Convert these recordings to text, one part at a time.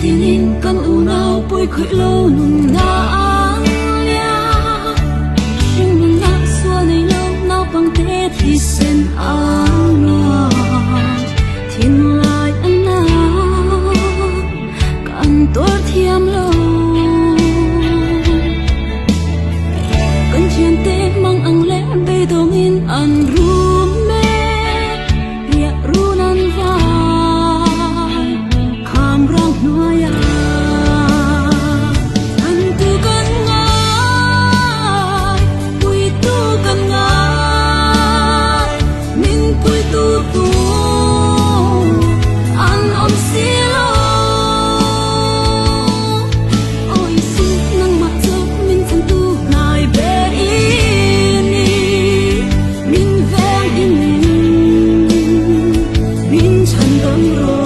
tinin kan unaw poi khoi lo nun na ang lia sing na swa nei lo na pang te thi sen ana thiên lai ana kan tor thiam lo kan chian te mang ang le be dong in an ru me ria ru nan vai kham rang noya an tu kan ngai pui tu kan ngai min pui tu tu an om si lo oi si nang ma cho min chan tu nai be ini min veng ini min chan dong ro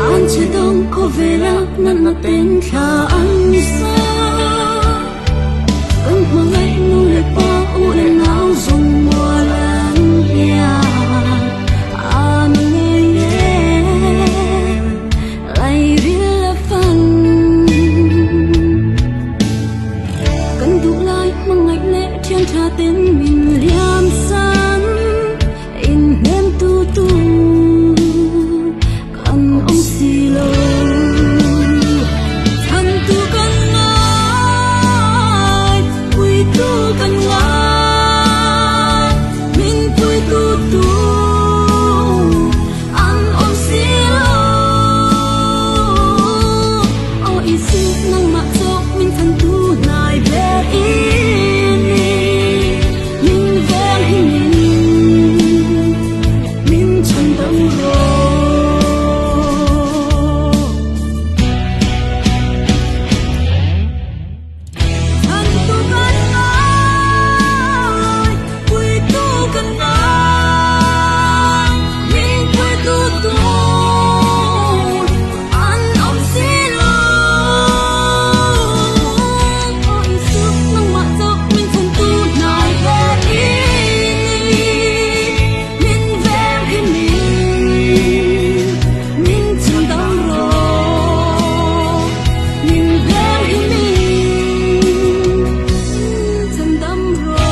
an che dong ko vela nan na pen kha an sa kan ma ngai nu le pa u le nau zong mo lan ya an ngai ye lai ri la fan kan du lai ma ngai le thian tha ten min liam san in nem tu tu kan om si lo than tu kan ngai pui tu kan ngai min pui tu tu an om si lo o isi nang ma cho min than tu nai be ini min vel hi min chan dong ro than tu kan ngai pui tu kan ngai min pui tu tu an om si lo oi su nang ma cho min chan tu nai be ini min vel hi min chan dong ro min vel hi chan dong ro